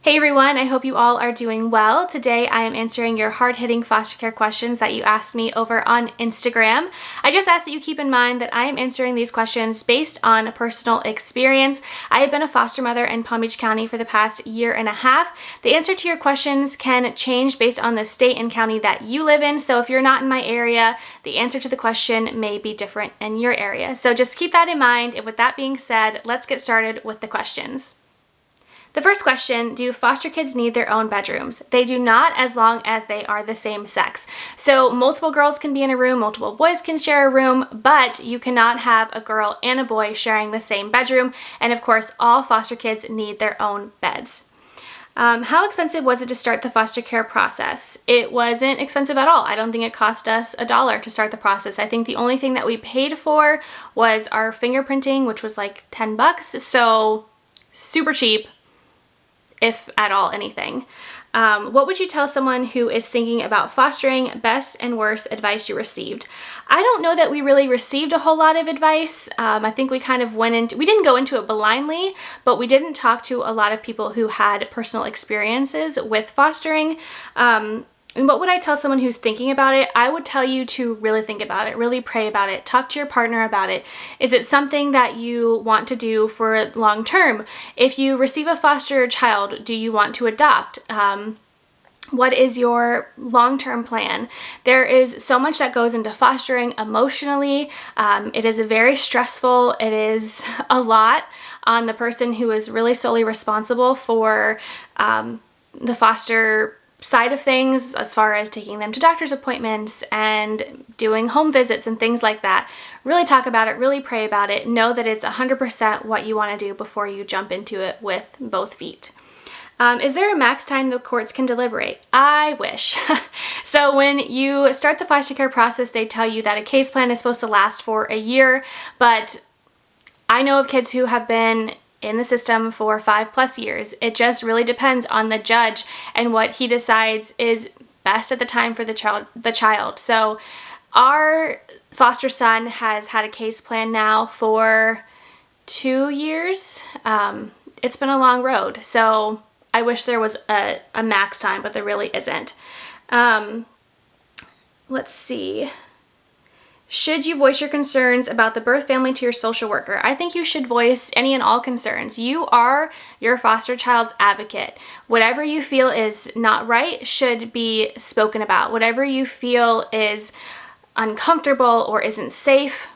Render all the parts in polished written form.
Hey everyone, I hope you all are doing well. Today I am answering your hard-hitting foster care questions that you asked me over on Instagram. I just ask that you keep in mind that I am answering these questions based on personal experience. I have been a foster mother in Palm Beach County for the past year and a half. The answer to your questions can change based on the state and county that you live in, so if you're not in my area, the answer to the question may be different in your area. So just keep that in mind, and with that being said, let's get started with the questions. The first question, do foster kids need their own bedrooms? They do not, as long as they are the same sex. So multiple girls can be in a room, multiple boys can share a room, but you cannot have a girl and a boy sharing the same bedroom. And of course, all foster kids need their own beds. How expensive was it to start the foster care process? It wasn't expensive at all. I don't think it cost us $1 to start the process. I think the only thing that we paid for was our fingerprinting, which was like $10. So super cheap, if at all anything. What would you tell someone who is thinking about fostering? Best and worst advice you received? I don't know that we really received a whole lot of advice. I think we kind of we didn't go into it blindly, but we didn't talk to a lot of people who had personal experiences with fostering. And what would I tell someone who's thinking about it? I would tell you to really think about it, really pray about it, talk to your partner about it. Is it something that you want to do for long term? If you receive a foster child, do you want to adopt? What is your long-term plan? There is so much that goes into fostering emotionally. It is very stressful. It is a lot on the person who is really solely responsible for the foster side of things, as far as taking them to doctor's appointments and doing home visits and things like that. Really talk about it, really pray about it. Know that it's 100% what you want to do before you jump into it with both feet. Is there a max time the courts can deliberate? I wish. So when you start the foster care process, they tell you that a case plan is supposed to last for a year, but I know of kids who have been in the system for 5+ years. It just really depends on the judge and what he decides is best at the time for the child. So our foster son has had a case plan now for 2 years. It's been a long road, so I wish there was a max time, but there really isn't. Let's see. Should you voice your concerns about the birth family to your social worker? I think you should voice any and all concerns. You are your foster child's advocate. Whatever you feel is not right should be spoken about. Whatever you feel is uncomfortable or isn't safe,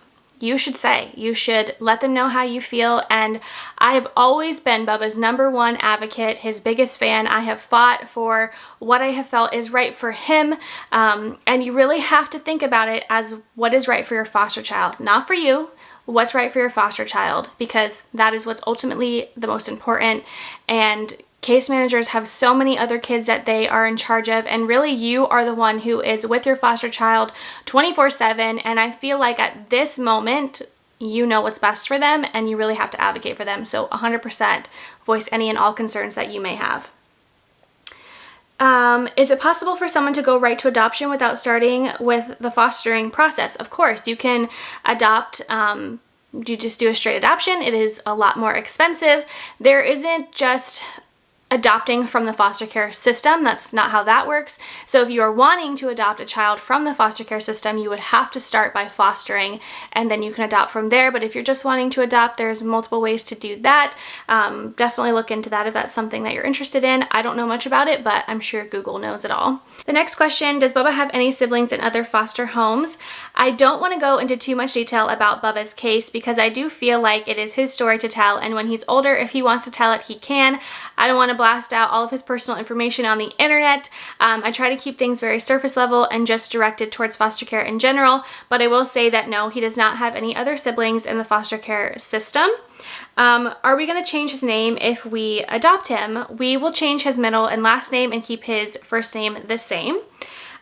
you should say. You should let them know how you feel, and I have always been Bubba's #1 advocate, his biggest fan. I have fought for what I have felt is right for him, and you really have to think about it as what is right for your foster child, not for you, what's right for your foster child, because that is what's ultimately the most important. And case managers have so many other kids that they are in charge of, and really you are the one who is with your foster child 24/7, and I feel like at this moment you know what's best for them and you really have to advocate for them. So 100% voice any and all concerns that you may have. Is it possible for someone to go right to adoption without starting with the fostering process? Of course, you can adopt. You just do a straight adoption. It is a lot more expensive. There isn't just adopting from the foster care system. That's not how that works. So if you are wanting to adopt a child from the foster care system, you would have to start by fostering, and then you can adopt from there. But if you're just wanting to adopt, there's multiple ways to do that. Definitely look into that if that's something that you're interested in. I don't know much about it, but I'm sure Google knows it all. The next question, does Bubba have any siblings in other foster homes? I don't want to go into too much detail about Bubba's case because I do feel like it is his story to tell, and when he's older, if he wants to tell it, he can. I don't want to blast out all of his personal information on the internet. I try to keep things very surface level and just directed towards foster care in general, but I will say that no, he does not have any other siblings in the foster care system. Are we going to change his name if we adopt him? We will change his middle and last name and keep his first name the same.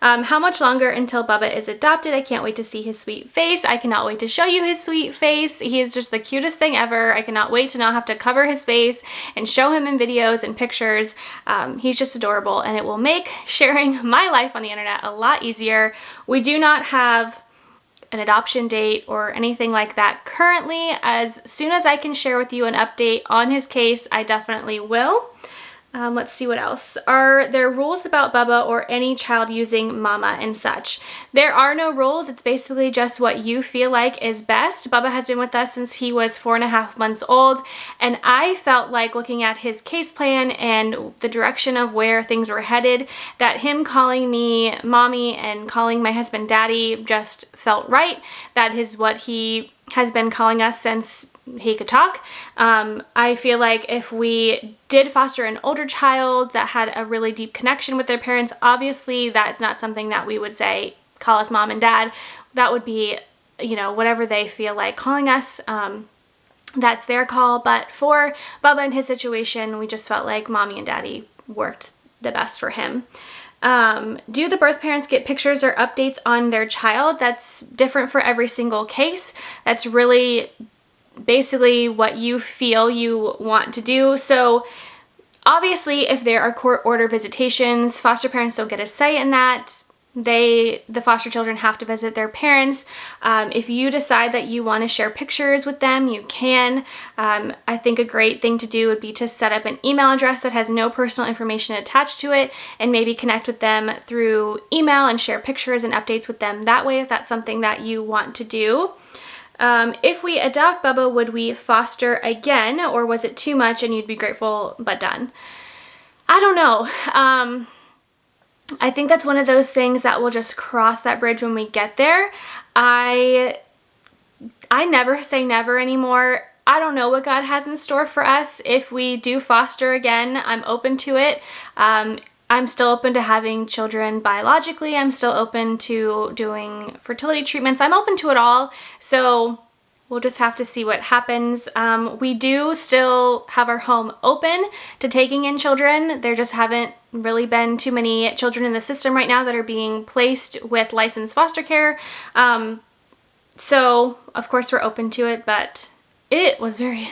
How much longer until Bubba is adopted? I can't wait to see his sweet face. I cannot wait to show you his sweet face. He is just the cutest thing ever. I cannot wait to not have to cover his face and show him in videos and pictures. He's just adorable, and it will make sharing my life on the internet a lot easier. We do not have an adoption date or anything like that currently. As soon as I can share with you an update on his case, I definitely will. Let's see what else. Are there rules about Bubba or any child using mama and such? There are no rules. It's basically just what you feel like is best. Bubba has been with us since he was 4.5 months old, and I felt like, looking at his case plan and the direction of where things were headed, that him calling me mommy and calling my husband daddy just felt right. That is what he has been calling us since he could talk. I feel like if we did foster an older child that had a really deep connection with their parents, obviously that's not something that we would say, call us mom and dad. That would be, you know, whatever they feel like calling us. That's their call. But for Bubba and his situation, we just felt like mommy and daddy worked the best for him. Do the birth parents get pictures or updates on their child? That's different for every single case. That's really basically what you feel you want to do. So obviously, if there are court order visitations, foster parents don't get a say in that. The foster children have to visit their parents. If you decide that you want to share pictures with them, you can. I think a great thing to do would be to set up an email address that has no personal information attached to it, and maybe connect with them through email and share pictures and updates with them that way, if that's something that you want to do. If we adopt Bubba, would we foster again, or was it too much and you'd be grateful but done? I don't know. I think that's one of those things that we'll just cross that bridge when we get there. I never say never anymore. I don't know what God has in store for us. If we do foster again, I'm open to it. I'm still open to having children biologically. I'm still open to doing fertility treatments. I'm open to it all. So we'll just have to see what happens. We do still have our home open to taking in children. There just haven't really been too many children in the system right now that are being placed with licensed foster care. So of course we're open to it, but it was the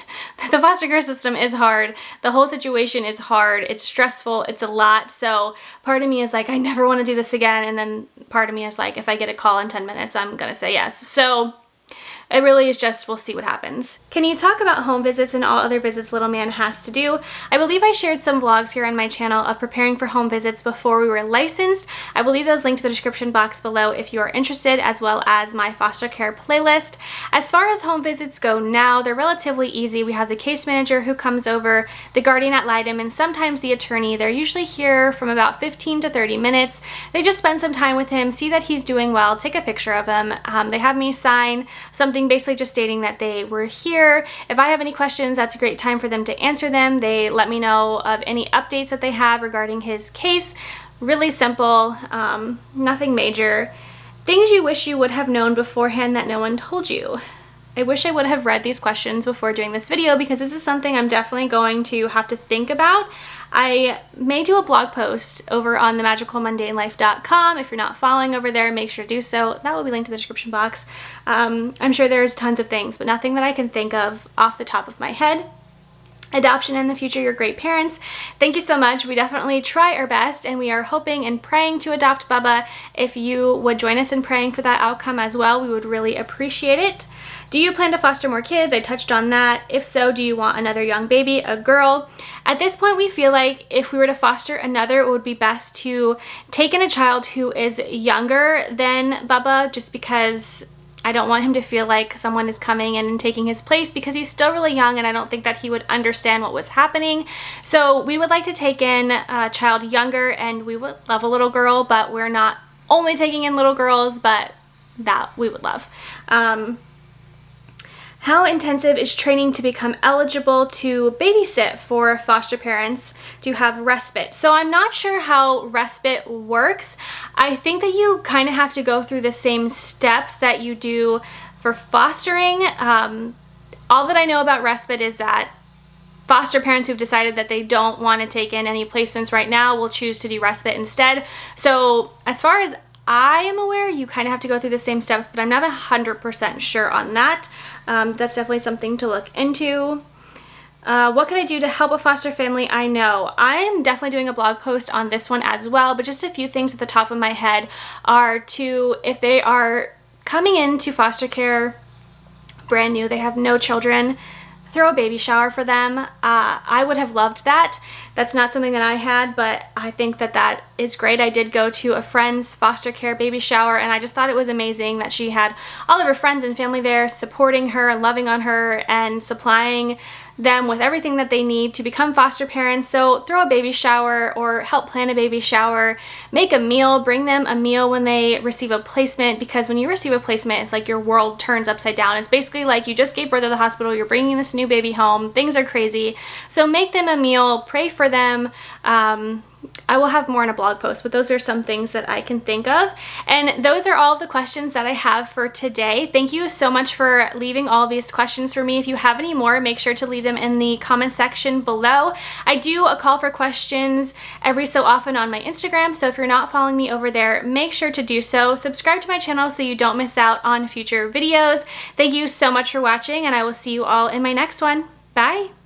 foster care system is hard. The whole situation is hard. It's stressful. It's a lot. So part of me is like, I never want to do this again. And then part of me is like, if I get a call in 10 minutes, I'm going to say yes. So it really is just, we'll see what happens. Can you talk about home visits and all other visits little man has to do? I believe I shared some vlogs here on my channel of preparing for home visits before we were licensed. I will leave those linked to the description box below if you are interested, as well as my foster care playlist. As far as home visits go now, they're relatively easy. We have the case manager who comes over, the guardian ad litem, and sometimes the attorney. They're usually here from about 15 to 30 minutes. They just spend some time with him, see that he's doing well, take a picture of him. They have me sign something basically just stating that they were here. If I have any questions, that's a great time for them to answer them. They let me know of any updates that they have regarding his case. Really simple, nothing major. Things you wish you would have known beforehand that no one told you. I wish I would have read these questions before doing this video, because this is something I'm definitely going to have to think about. I may do a blog post over on themagicalmundanelife.com. If you're not following over there, make sure to do so. That will be linked in the description box. I'm sure there's tons of things, but nothing that I can think of off the top of my head. Adoption in the future, you're great parents. Thank you so much. We definitely try our best, and we are hoping and praying to adopt Bubba. If you would join us in praying for that outcome as well, we would really appreciate it. Do you plan to foster more kids? I touched on that. If so, do you want another young baby, a girl? At this point, we feel like if we were to foster another, it would be best to take in a child who is younger than Bubba, just because I don't want him to feel like someone is coming in and taking his place, because he's still really young and I don't think that he would understand what was happening. So we would like to take in a child younger, and we would love a little girl, but we're not only taking in little girls, but that we would love. How intensive is training to become eligible to babysit for foster parents to have respite? So I'm not sure how respite works. I think that you kind of have to go through the same steps that you do for fostering. All that I know about respite is that foster parents who've decided that they don't want to take in any placements right now will choose to do respite instead. So as far as I am aware, you kind of have to go through the same steps, but I'm not 100% sure on that. That's definitely something to look into. What can I do to help a foster family I know? I'm definitely doing a blog post on this one as well, but just a few things at the top of my head are to, if they are coming into foster care brand new, they have no children, throw a baby shower for them. I would have loved that. That's not something that I had, but I think that that is great. I did go to a friend's foster care baby shower, and I just thought it was amazing that she had all of her friends and family there supporting her and loving on her and supplying them with everything that they need to become foster parents. So throw a baby shower or help plan a baby shower, make a meal, bring them a meal when they receive a placement, because when you receive a placement, it's like your world turns upside down. It's basically like you just gave birth at the hospital, you're bringing this new baby home, things are crazy. So make them a meal, pray for them. I will have more in a blog post, but those are some things that I can think of. And those are all of the questions that I have for today. Thank you so much for leaving all these questions for me. If you have any more, make sure to leave them in the comment section below. I do a call for questions every so often on my Instagram, so if you're not following me over there, make sure to do so. Subscribe to my channel so you don't miss out on future videos. Thank you so much for watching, and I will see you all in my next one. Bye!